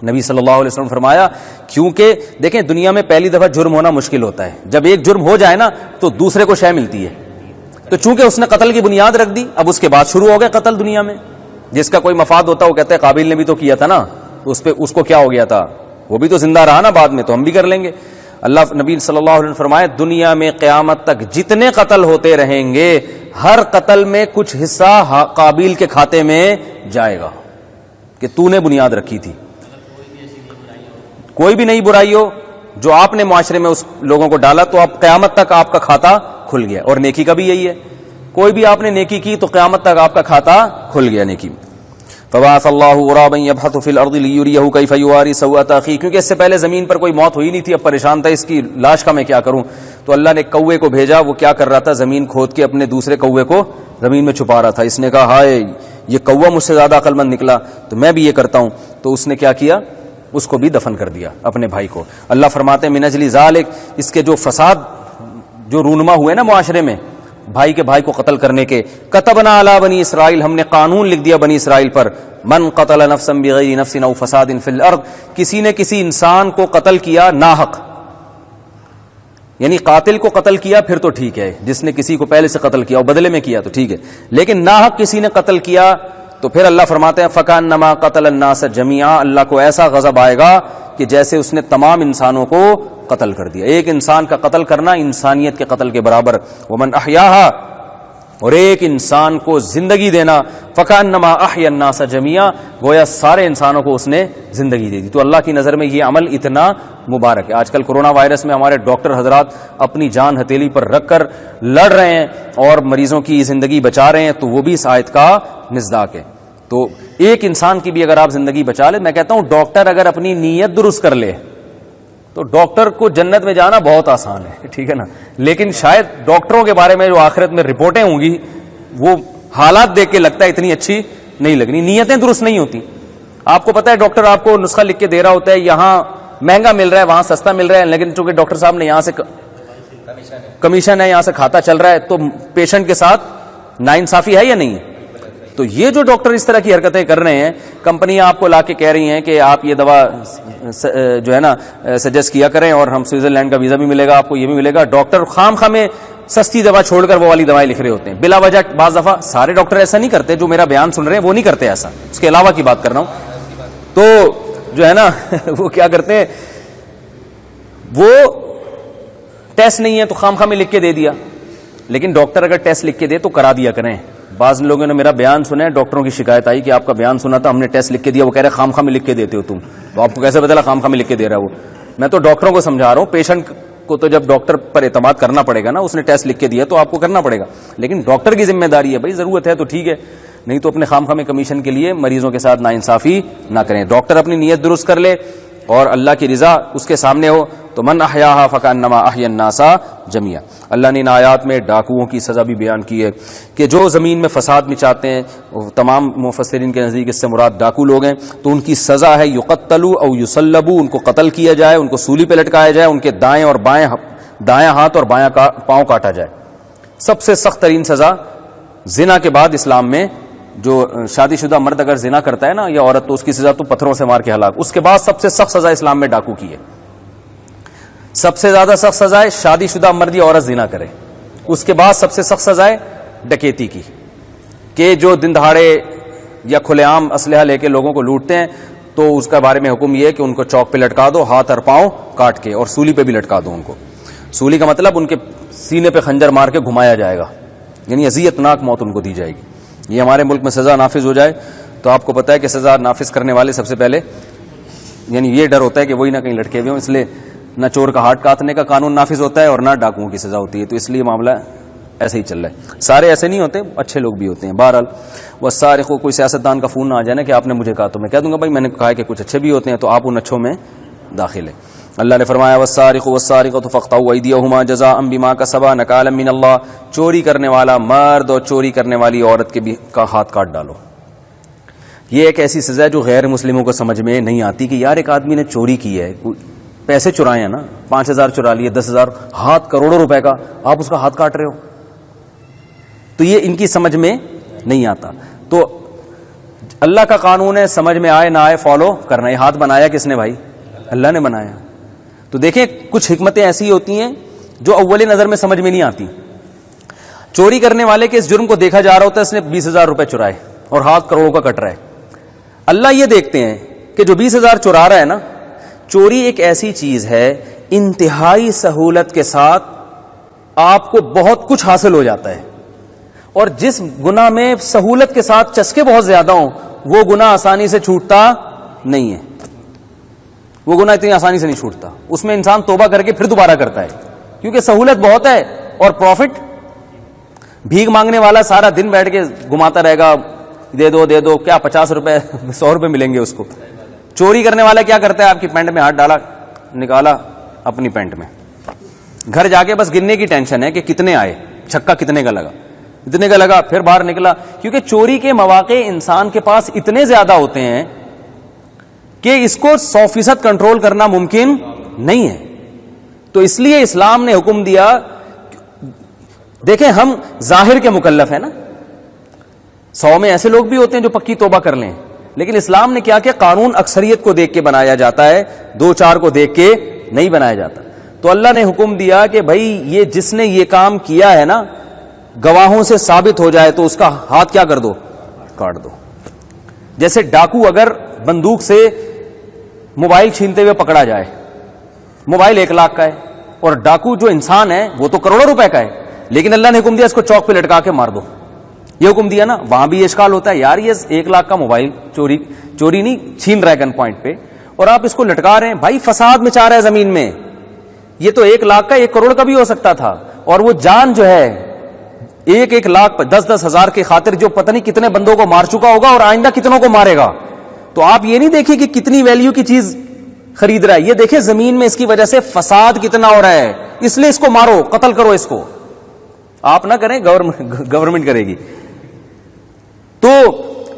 B: نبی صلی اللہ علیہ وسلم فرمایا کیونکہ دیکھیں دنیا میں پہلی دفعہ جرم ہونا مشکل ہوتا ہے، جب ایک جرم ہو جائے نا تو دوسرے کو شے ملتی ہے. تو چونکہ اس نے قتل کی بنیاد رکھ دی، اب اس کے بعد شروع ہو گیا قتل دنیا میں. جس کا کوئی مفاد ہوتا وہ کہتا ہے قابیل نے بھی تو کیا تھا نا، تو اس کو کیا ہو گیا تھا، وہ بھی تو زندہ رہا نا بعد میں، تو ہم بھی کر لیں گے. اللہ نبی صلی اللہ علیہ وسلم فرمائے دنیا میں قیامت تک جتنے قتل ہوتے رہیں گے ہر قتل میں کچھ حصہ قابیل کے کھاتے میں جائے گا کہ تو نے بنیاد رکھی تھی. کوئی بھی نئی برائی ہو جو آپ نے معاشرے میں اس لوگوں کو ڈالا تو اب قیامت تک آپ کا کھاتا کھل گیا. اور نیکی کا بھی یہی ہے، کوئی بھی آپ نے نیکی کی تو قیامت تک آپ کا کھاتا کھل گیا نیکی. فبعث اللہ غرابا یبحث فی الارض لیریہ کیف یواری سوءۃ اخیہ، کیونکہ اس سے پہلے زمین پر کوئی موت ہوئی نہیں تھی، اب پریشان تھا اس کی لاش کا میں کیا کروں. تو اللہ نے کوے کو بھیجا، وہ کیا کر رہا تھا، زمین کھود کے اپنے دوسرے کوے کو زمین میں چھپا رہا تھا. اس نے کہا ہائے یہ کوہ مجھ سے زیادہ عقل مند نکلا تو میں بھی یہ کرتا ہوں. تو اس نے کیا کیا، اس کو بھی دفن کر دیا اپنے بھائی کو. اللہ فرماتے ہیں من اجل ذالک، اس کے جو فساد جو رونما ہوئے نا معاشرے میں بھائی کے بھائی کو قتل کرنے کے، کتبنا علی بنی اسرائیل، ہم نے قانون لکھ دیا بنی اسرائیل پر، من قتل نفسا بغیر نفس او فساد فی الارض، کسی نے کسی انسان کو قتل کیا ناحق، یعنی قاتل کو قتل کیا پھر تو ٹھیک ہے، جس نے کسی کو پہلے سے قتل کیا اور بدلے میں کیا تو ٹھیک ہے، لیکن ناحق کسی نے قتل کیا تو پھر اللہ فرماتے ہیں فکانما قتل الناس جميعا، اللہ کو ایسا غضب آئے گا کہ جیسے اس نے تمام انسانوں کو قتل کر دیا. ایک انسان کا قتل کرنا انسانیت کے قتل کے برابر. ومن احیاها، اور ایک انسان کو زندگی دینا، فکانما احیا الناس جميعا، گویا سارے انسانوں کو اس نے زندگی دے دی. تو اللہ کی نظر میں یہ عمل اتنا مبارک ہے. آج کل کورونا وائرس میں ہمارے ڈاکٹر حضرات اپنی جان ہتھیلی پر رکھ کر لڑ رہے ہیں اور مریضوں کی زندگی بچا رہے ہیں، تو وہ بھی اس آیت کا مصداق ہے. تو ایک انسان کی بھی اگر آپ زندگی بچا لیں، میں کہتا ہوں ڈاکٹر اگر اپنی نیت درست کر لے تو ڈاکٹر کو جنت میں جانا بہت آسان ہے، ٹھیک ہے نا. لیکن شاید ڈاکٹروں کے بارے میں جو آخرت میں رپورٹیں ہوں گی وہ حالات دیکھ کے لگتا ہے اتنی اچھی نہیں لگنی، نیتیں درست نہیں ہوتی. آپ کو پتا ہے ڈاکٹر آپ کو نسخہ لکھ کے دے رہا ہوتا ہے، یہاں مہنگا مل رہا ہے وہاں سستا مل رہا ہے، لیکن چونکہ ڈاکٹر صاحب نے یہاں سے کمیشن ہے، یہاں سے کھاتا چل رہا ہے، تو پیشنٹ کے ساتھ ناانصافی ہے یا نہیں ہے. تو یہ جو ڈاکٹر اس طرح کی حرکتیں کر رہے ہیں، کمپنیاں آپ کو لا کے کہہ رہی ہیں کہ آپ یہ دوا جو ہے نا سجیسٹ کیا کریں اور ہم سوئٹزرلینڈ کا ویزا بھی ملے گا آپ کو، یہ بھی ملے گا. ڈاکٹر خام خواہ میں سستی دوا چھوڑ کر وہ والی دوائیں لکھ رہے ہوتے ہیں بلا وجہ. بعض دفعہ سارے ڈاکٹر ایسا نہیں کرتے، جو میرا بیان سن رہے ہیں وہ نہیں کرتے ایسا، اس کے علاوہ کی بات کر رہا ہوں. تو جو ہے نا وہ کیا کرتے ہیں، وہ ٹیسٹ نہیں ہے تو خام خواہ میں لکھ کے دے دیا. لیکن ڈاکٹر اگر ٹیسٹ لکھ کے دے تو کرا دیا کریں. بعض لوگوں نے میرا بیان سنا ہے، ڈاکٹروں کی شکایت آئی کہ آپ کا بیان سنا تھا، ہم نے ٹیسٹ لکھ کے دیا، وہ کہہ رہے خام خواہ میں لکھ کے دیتے ہو تم. تو آپ کو کیسے پتا خام خواہ میں لکھ کے دے رہا ہے وہ؟ میں تو ڈاکٹروں کو سمجھا رہا ہوں، پیشنٹ کو تو جب ڈاکٹر پر اعتماد کرنا پڑے گا نا، اس نے ٹیسٹ لکھ کے دیا تو آپ کو کرنا پڑے گا. لیکن ڈاکٹر کی ذمہ داری ہے، بھائی ضرورت ہے تو ٹھیک ہے، نہیں تو اپنے خام خواہ میں کمیشن کے لیے مریضوں کے ساتھ ناانصافی نہ کریں. ڈاکٹر اپنی نیت درست کر لے اور اللہ کی رضا اس کے سامنے ہو تو من احیاها فکانما احیا الناس جميعا. اللہ نے ان آیات میں ڈاکوؤں کی سزا بھی بیان کی ہے کہ جو زمین میں فساد مچاتے ہیں. تمام مفسرین کے نزدیک اس سے مراد ڈاکو لوگ ہیں, تو ان کی سزا ہے یقتلوا او یصلبوا, ان کو قتل کیا جائے, ان کو سولی پہ لٹکایا جائے, ان کے دائیں اور بائیں, دایاں ہاتھ اور بایاں پاؤں کاٹا جائے. سب سے سخت ترین سزا زنا کے بعد اسلام میں, جو شادی شدہ مرد اگر زنا کرتا ہے نا یا عورت, تو اس کی سزا تو پتھروں سے مار کے ہلاک. اس کے بعد سب سے سخت سزا اسلام میں ڈاکو کی ہے. سب سے زیادہ سخت سزا ہے شادی شدہ مرد یا عورت زنا کرے. اس کے بعد سب سے سخت سزا ہے ڈکیتی کی, کہ جو دن دہاڑے یا کھلے عام اسلحہ لے کے لوگوں کو لوٹتے ہیں, تو اس کا بارے میں حکم یہ ہے کہ ان کو چوک پہ لٹکا دو, ہاتھ اور پاؤں کاٹ کے, اور سولی پہ بھی لٹکا دو ان کو. سولی کا مطلب ان کے سینے پہ خنجر مار کے گھمایا جائے گا, یعنی اذیت ناک موت ان کو دی جائے گی. یہ ہمارے ملک میں سزا نافذ ہو جائے تو آپ کو پتا ہے کہ سزا نافذ کرنے والے سب سے پہلے, یعنی یہ ڈر ہوتا ہے کہ وہی نہ کہیں لٹکے ہوئے ہوں, اس لیے نہ چور کا ہاتھ کاٹنے کا قانون نافذ ہوتا ہے اور نہ ڈاکوؤں کی سزا ہوتی ہے. تو اس لیے معاملہ ایسے ہی چل رہا ہے. سارے ایسے نہیں ہوتے, اچھے لوگ بھی ہوتے ہیں. بہرحال والسارق, کوئی سیاستدان کا فون نہ آ جائے نا کہ آپ نے مجھے کہا, تو میں کہہ دوں گا بھائی میں نے کہا کہ کچھ اچھے بھی ہوتے ہیں, تو آپ ان اچھوں میں داخل ہیں. اللہ نے فرمایا والسارق والسارقۃ فاقطعوا ایدیہما جزاء بما کسبا نکالا من اللہ, چوری کرنے والا مرد اور چوری کرنے والی عورت کے بھی کا ہاتھ کاٹ ڈالو. یہ ایک ایسی سزا ہے جو غیر مسلموں کو سمجھ میں نہیں آتی کہ یار ایک آدمی نے چوری کی ہے, پیسے چرائے ہیں نا, 5,000 چرا لیے, 10,000, ہاتھ کروڑوں روپے کا, آپ اس کا ہاتھ کاٹ رہے ہو. تو یہ ان کی سمجھ میں نہیں آتا. تو اللہ کا قانون ہے, سمجھ میں آئے نہ آئے فالو کرنا. یہ ہاتھ بنایا کس نے بھائی؟ اللہ نے بنایا. تو دیکھیں کچھ حکمتیں ایسی ہوتی ہیں جو اول نظر میں سمجھ میں نہیں آتی. چوری کرنے والے کے اس جرم کو دیکھا جا رہا ہوتا ہے, اس نے 20,000 روپے چرائے اور ہاتھ کروڑوں کا کٹ رہا ہے. اللہ یہ دیکھتے ہیں کہ جو 20,000 چرا رہا ہے نا, چوری ایک ایسی چیز ہے انتہائی سہولت کے ساتھ آپ کو بہت کچھ حاصل ہو جاتا ہے, اور جس گناہ میں سہولت کے ساتھ چسکے بہت زیادہ ہوں وہ گناہ آسانی سے چھوٹتا نہیں ہے. وہ گناہ اتنی آسانی سے نہیں چھوٹتا, اس میں انسان توبہ کر کے پھر دوبارہ کرتا ہے, کیونکہ سہولت بہت ہے اور پروفٹ. بھیک مانگنے والا سارا دن بیٹھ کے گھماتا رہے گا, دے دو دے دو, کیا 50 روپے 100 روپے ملیں گے اس کو. چوری کرنے والا کیا کرتا ہے, آپ کی پینٹ میں ہاتھ ڈالا, نکالا اپنی پینٹ میں, گھر جا کے بس گننے کی ٹینشن ہے کہ کتنے آئے, چھکا کتنے کا لگا, اتنے کا لگا, پھر باہر نکلا. کیونکہ چوری کے مواقع انسان کے پاس اتنے زیادہ ہوتے ہیں کہ اس کو 100% کنٹرول کرنا ممکن نہیں ہے. تو اس لیے اسلام نے حکم دیا. دیکھیں ہم ظاہر کے مکلف ہیں نا, 100 میں ایسے لوگ بھی ہوتے ہیں جو پکی توبہ کر لیں, لیکن اسلام نے کیا کہ قانون اکثریت کو دیکھ کے بنایا جاتا ہے, 2-4 کو دیکھ کے نہیں بنایا جاتا. تو اللہ نے حکم دیا کہ بھائی یہ جس نے یہ کام کیا ہے نا, گواہوں سے ثابت ہو جائے تو اس کا ہاتھ کیا کر دو, کاٹ دو. جیسے ڈاکو اگر بندوق سے موبائل چھینتے ہوئے پکڑا جائے, موبائل 1 لاکھ کا ہے, اور ڈاکو جو انسان ہے وہ تو کروڑوں روپے کا ہے, لیکن اللہ نے حکم دیا اس کو چوک پہ لٹکا کے مار دو. یہ حکم دیا نا. وہاں بھی یہ اشکال ہوتا ہے, یار یہ 1 لاکھ کا موبائل چوری نہیں, چھین رہا ہے گن پوائنٹ پہ, اور آپ اس کو لٹکا رہے ہیں. بھائی فساد مچا رہا ہے زمین میں. یہ تو 1 لاکھ کا 1 کروڑ کا بھی ہو سکتا تھا, اور وہ جان جو ہے 1 لاکھ 10 ہزار کی خاطر جو پتہ نہیں کتنے بندوں کو مار چکا ہوگا اور آئندہ کتنوں کو مارے گا. تو آپ یہ نہیں دیکھیں کہ کتنی ویلیو کی چیز خرید رہا ہے, یہ دیکھیں زمین میں اس کی وجہ سے فساد کتنا ہو رہا ہے, اس لیے اس کو مارو, قتل کرو اس کو. آپ نہ کریں, گورنمنٹ کرے گی. تو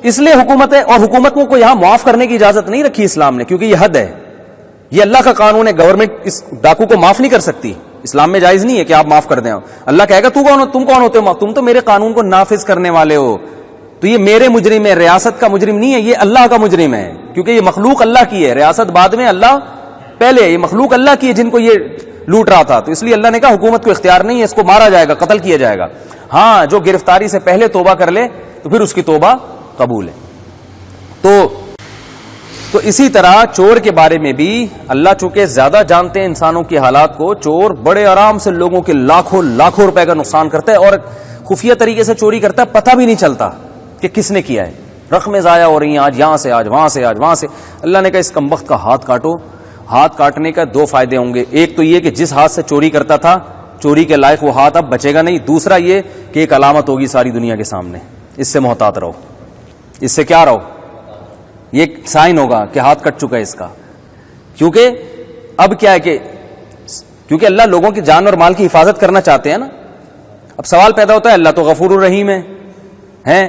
B: اس لیے حکومت ہے, اور حکومت کو یہاں معاف کرنے کی اجازت نہیں رکھی اسلام نے, کیونکہ یہ حد ہے, یہ اللہ کا قانون ہے. گورنمنٹ اس ڈاکو کو معاف نہیں کر سکتی. اسلام میں جائز نہیں ہے کہ آپ معاف کر دیں. اللہ کہے گا تم کون ہوتے ہو, تم تو میرے قانون کو نافذ کرنے والے ہو. تو یہ میرے مجرم ہے, ریاست کا مجرم نہیں ہے, یہ اللہ کا مجرم ہے, کیونکہ یہ مخلوق اللہ کی ہے. ریاست بعد میں, اللہ پہلے. یہ مخلوق اللہ کی ہے جن کو یہ لوٹ رہا تھا. تو اس لیے اللہ نے کہا حکومت کو اختیار نہیں ہے, اس کو مارا جائے گا, قتل کیا جائے گا. ہاں جو گرفتاری سے پہلے توبہ کر لے تو پھر اس کی توبہ قبول ہے. تو اسی طرح چور کے بارے میں بھی اللہ چونکہ زیادہ جانتے ہیں انسانوں کے حالات کو, چور بڑے آرام سے لوگوں کے لاکھوں روپے کا نقصان کرتا ہے, اور خفیہ طریقے سے چوری کرتا ہے, پتہ بھی نہیں چلتا کہ کس نے کیا ہے. رقمیں ضائع ہو رہی ہیں, آج یہاں سے, آج وہاں سے, آج وہاں سے. اللہ نے کہا اس کمبخت کا ہاتھ کاٹو. ہاتھ کاٹنے کا 2 فائدے ہوں گے. ایک تو یہ کہ جس ہاتھ سے چوری کرتا تھا, چوری کے لائق وہ ہاتھ اب بچے گا نہیں. دوسرا یہ کہ ایک علامت ہوگی ساری دنیا کے سامنے, اس سے محتاط رہو. اس سے کیا رہو, یہ سائن ہوگا کہ ہاتھ کٹ چکا ہے اس کا. کیونکہ اب کیا ہے کہ کیونکہ اللہ لوگوں کی جان اور مال کی حفاظت کرنا چاہتے ہیں نا. اب سوال پیدا ہوتا ہے اللہ تو غفور الرحیم ہے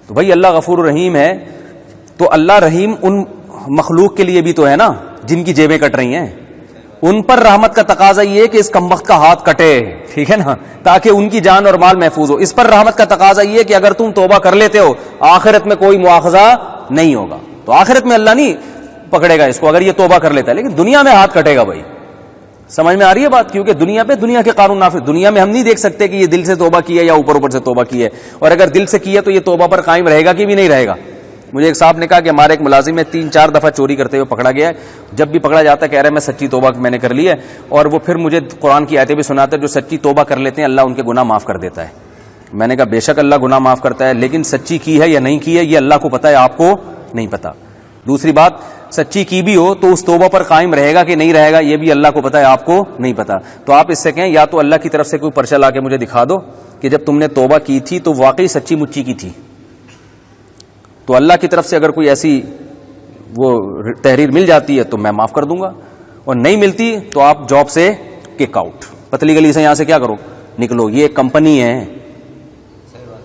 B: تو بھائی اللہ غفور الرحیم ہے تو اللہ رحیم ان مخلوق کے لیے بھی تو ہے نا جن کی جیبیں کٹ رہی ہیں. ان پر رحمت کا تقاضا یہ ہے کہ اس کمبخت کا ہاتھ کٹے, ٹھیک ہے نا, تاکہ ان کی جان اور مال محفوظ ہو. اس پر رحمت کا تقاضا یہ ہے کہ اگر تم توبہ کر لیتے ہو آخرت میں کوئی مواخذہ نہیں ہوگا. تو آخرت میں اللہ نہیں پکڑے گا اس کو اگر یہ توبہ کر لیتا ہے, لیکن دنیا میں ہاتھ کٹے گا. بھائی سمجھ میں آ رہی ہے بات, کیونکہ دنیا پہ دنیا کے قانون نافذ. دنیا میں ہم نہیں دیکھ سکتے کہ یہ دل سے توبہ کی ہے یا اوپر اوپر سے توبہ کی ہے, اور اگر دل سے کی ہے تو یہ توبہ پر قائم رہے گا کہ بھی نہیں رہے گا. مجھے ایک صاحب نے کہا کہ ہمارے ایک ملازم ہے 3-4 دفعہ چوری کرتے ہوئے پکڑا گیا ہے. جب بھی پکڑا جاتا ہے کہہ رہا ہے میں سچی توبہ میں نے کر لی ہے, اور وہ پھر مجھے قرآن کی آیتیں بھی سناتا ہے جو سچی توبہ کر لیتے ہیں اللہ ان کے گناہ معاف کر دیتا ہے. میں نے کہا بے شک اللہ گناہ معاف کرتا ہے, لیکن سچی کی ہے یا نہیں کی ہے یہ اللہ کو پتا ہے, آپ کو نہیں پتا. دوسری بات, سچی کی بھی ہو تو اس توبہ پر قائم رہے گا کہ نہیں رہے گا یہ بھی اللہ کو پتا ہے, آپ کو نہیں پتا. تو آپ اس سے کہیں یا تو اللہ کی طرف سے کوئی پرچہ لا کے مجھے دکھا دو کہ جب تم نے توبہ کی تھی تو واقعی سچی مچی کی تھی, تو اللہ کی طرف سے اگر کوئی ایسی وہ تحریر مل جاتی ہے تو میں معاف کر دوں گا, اور نہیں ملتی تو آپ جاب سے کک آؤٹ, پتلی گلی سے یہاں سے کیا کرو, نکلو. یہ ایک کمپنی ہے,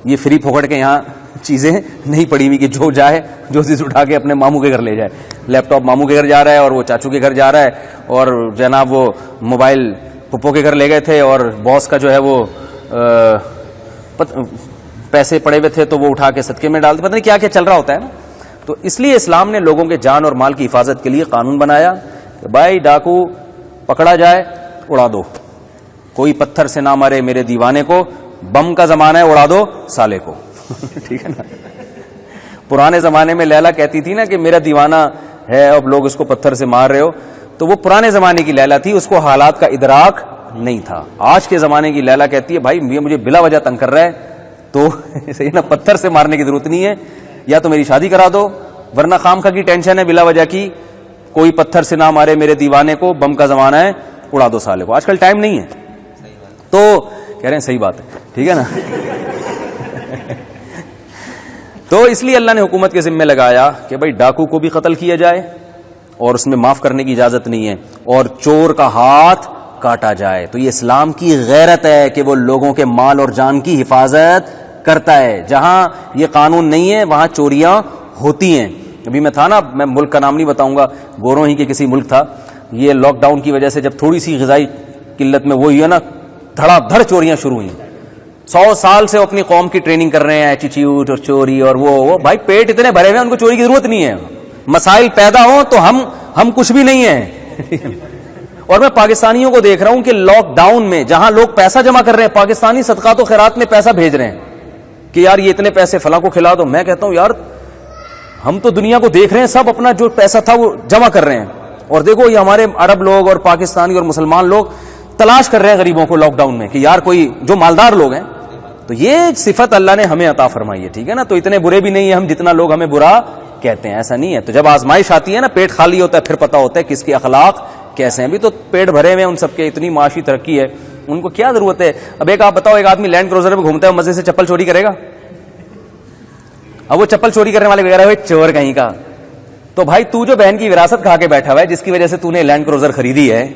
B: یہ فری پھوکڑ کے یہاں چیزیں نہیں پڑی ہوئی کہ جو جائے جو چیز اٹھا کے اپنے ماموں کے گھر لے جائے. لیپ ٹاپ ماموں کے گھر جا رہا ہے اور وہ چاچو کے گھر جا رہا ہے, اور جناب وہ موبائل پھپھو کے گھر لے گئے تھے اور باس کا جو ہے وہ پیسے پڑے ہوئے تھے تو وہ اٹھا کے صدقے میں ڈالتے, پتہ نہیں کیا کیا چل رہا ہوتا ہے نا. تو اس لیے اسلام نے لوگوں کے جان اور مال کی حفاظت کے لیے قانون بنایا کہ بھائی ڈاکو پکڑا جائے اڑا دو, کوئی پتھر سے نہ مارے میرے دیوانے کو, بم کا زمانہ ہے اڑا دو سالے کو. ٹھیک ہے نا. پرانے زمانے میں لیلا کہتی تھی نا کہ میرا دیوانہ ہے, اب لوگ اس کو پتھر سے مار رہے ہو, تو وہ پرانے زمانے کی لیلا تھی, اس کو حالات کا ادراک نہیں تھا. آج کے زمانے کی لیلا کہتی ہے بھائی یہ مجھے بلا وجہ تنگ کر رہا ہے تو صحیح نا, پتھر سے مارنے کی ضرورت نہیں ہے, یا تو میری شادی کرا دو, ورنہ خامخواہ کی ٹینشن ہے بلا وجہ کی, کوئی پتھر سے نہ مارے میرے دیوانے کو, بم کا زمانہ ہے اڑا دو سالے کو. آج کل ٹائم نہیں ہے, تو کہہ رہے ہیں صحیح بات ہے, ٹھیک ہے نا. تو اس لیے اللہ نے حکومت کے ذمہ لگایا کہ بھائی ڈاکو کو بھی قتل کیا جائے اور اس میں معاف کرنے کی اجازت نہیں ہے, اور چور کا ہاتھ کاٹا جائے. تو یہ اسلام کی غیرت ہے کہ وہ لوگوں کے مال اور جان کی حفاظت کرتا ہے. جہاں یہ قانون نہیں ہے وہاں چوریاں ہوتی ہیں. ابھی میں تھا نا, میں ملک کا نام نہیں بتاؤں گا, گوروں ہی کے کسی ملک تھا, یہ لاک ڈاؤن کی وجہ سے جب تھوڑی سی غذائی قلت میں وہ ہے نا, دھڑا دھڑ چوریاں شروع ہوئی. 100 سال سے وہ اپنی قوم کی ٹریننگ کر رہے ہیں, ایٹیٹیوڈ اور چوری اور وہ بھائی پیٹ اتنے بھرے ہوئے ان کو چوری کی ضرورت نہیں ہے. مسائل پیدا ہوں تو ہم کچھ بھی نہیں ہیں. اور میں پاکستانیوں کو دیکھ رہا ہوں کہ لاک ڈاؤن میں جہاں لوگ پیسہ جمع کر رہے ہیں, پاکستانی صدقات و خیرات میں پیسہ بھیج رہے ہیں کہ یار یہ اتنے پیسے فلاں کو کھلا دو. میں کہتا ہوں یار ہم تو دنیا کو دیکھ رہے ہیں, سب اپنا جو پیسہ تھا وہ جمع کر رہے ہیں, اور دیکھو یہ ہمارے عرب لوگ اور پاکستانی اور مسلمان لوگ تلاش کر رہے ہیں غریبوں کو لاک ڈاؤن میں کہ یار کوئی جو مالدار لوگ ہیں. تو یہ صفت اللہ نے ہمیں عطا فرمائی ہے, ٹھیک ہے نا. تو اتنے برے بھی نہیں ہیں ہم جتنا لوگ ہمیں برا کہتے ہیں, ایسا نہیں ہے. تو جب آزمائش آتی ہے نا, پیٹ خالی ہوتا ہے پھر پتا ہوتا ہے کس کے اخلاق کیسے ہیں. ابھی تو پیٹ بھرے ہوئے ہیں ان سب کے, اتنی معاشی ترقی ہے, ان کو کیا ضرورت ہے. اب ایک آپ بتاؤ, ایک آدمی لینڈ کروزر میں گھومتا ہے, مزے سے چپل چوری کرے گا؟ اب وہ چپل چوری کرنے والے وغیرہ ہوئے چور کہیں کا. تو بھائی تو جو بہن کی وراثت کھا کے بیٹھا ہوا ہے, جس کی وجہ سے تو نے لینڈ کروزر خریدی ہے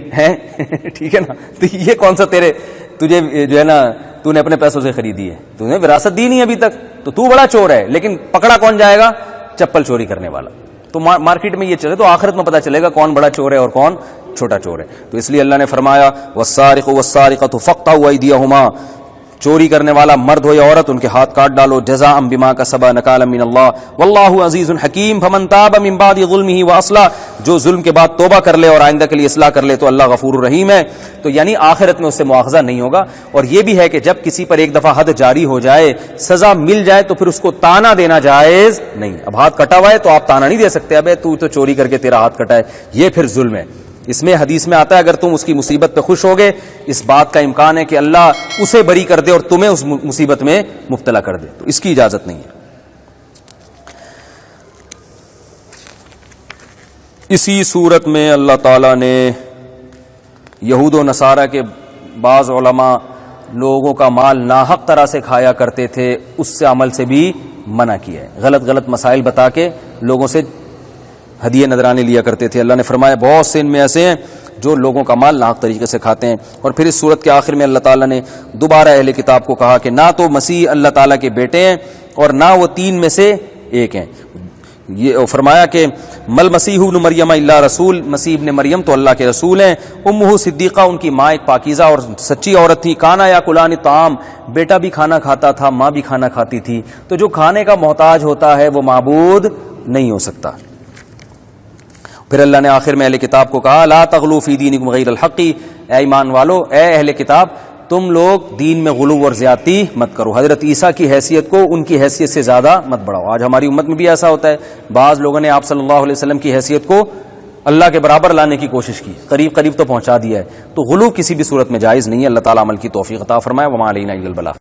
B: ٹھیک ہے نا, تو یہ کون سا تجھے جو ہے نا تو نے اپنے پیسوں سے خریدی ہے, تو نے وراثت دی نہیں ابھی تک, تو بڑا چور ہے. لیکن پکڑا کون جائے گا؟ چپل چوری کرنے والا. تو مارکیٹ میں یہ چلے تو آخرت میں پتا چلے گا کون بڑا چور ہے اور کون چھوٹا چور ہے. تو اس لیے اللہ نے فرمایا والسارق والسارقۃ فاقطعوا ایدیہما, چوری کرنے والا مرد ہو یا عورت ان کے ہاتھ کاٹ ڈالو, جزاء بما کسبا نکالا من اللہ واللہ عزیز حکیم. فمن تاب من بعد ظلمہ واصلح, جو ظلم کے بعد توبہ کر لے اور آئندہ کے لیے اصلاح کر لے تو اللہ غفور الرحیم ہے. تو یعنی آخرت میں اس سے مواخذہ نہیں ہوگا. اور یہ بھی ہے کہ جب کسی پر ایک دفعہ حد جاری ہو جائے, سزا مل جائے, تو پھر اس کو تانا دینا جائز نہیں. اب ہاتھ کٹا ہوا ہے تو آپ تانا نہیں دے سکتے, ابے تو چوری کر کے تیرا ہاتھ کٹا ہے, یہ پھر ظلم ہے. اس میں حدیث میں آتا ہے اگر تم اس کی مصیبت پہ خوش ہوگے, اس بات کا امکان ہے کہ اللہ اسے بری کر دے اور تمہیں اس مصیبت میں مبتلا کر دے, تو اس کی اجازت نہیں ہے. اسی صورت میں اللہ تعالی نے یہود و نصارہ کے بعض علماء لوگوں کا مال ناحق طرح سے کھایا کرتے تھے, اس سے عمل سے بھی منع کیا ہے. غلط مسائل بتا کے لوگوں سے ہدیے نذرانے لیا کرتے تھے. اللہ نے فرمایا بہت سے ان میں ایسے ہیں جو لوگوں کا مال ناحق طریقے سے کھاتے ہیں۔ اور پھر اس صورت کے آخر میں اللہ تعالیٰ نے دوبارہ اہل کتاب کو کہا کہ نہ تو مسیح اللہ تعالیٰ کے بیٹے ہیں اور نہ وہ تین میں سے ایک ہیں۔ یہ فرمایا کہ مل مسیح ابن مریم الا رسول، مسیح ابن مریم تو اللہ کے رسول ہیں۔ امہ صدیقہ، ان کی ماں ایک پاکیزہ اور سچی عورت تھی۔ کانا یا کلان طعام، بیٹا بھی کھانا کھاتا تھا، ماں بھی کھانا کھاتی تھی۔ تو جو کھانے کا محتاج ہوتا ہے وہ معبود نہیں ہو سکتا۔ پھر اللہ نے آخر میں اہل کتاب کو کہا لا تغلو فی دینکم غیر الحق، اے ایمان والو، اے اہل کتاب، تم لوگ دین میں غلو اور زیادتی مت کرو، حضرت عیسیٰ کی حیثیت کو ان کی حیثیت سے زیادہ مت بڑھاؤ۔ آج ہماری امت میں بھی ایسا ہوتا ہے، بعض لوگوں نے آپ صلی اللہ علیہ وسلم کی حیثیت کو اللہ کے برابر لانے کی کوشش کی، قریب قریب تو پہنچا دیا ہے۔ تو غلو کسی بھی صورت میں جائز نہیں ہے۔ اللہ تعالیٰ عمل کی توفیق عطا فرمائے۔ وما علینا الا البلاغ۔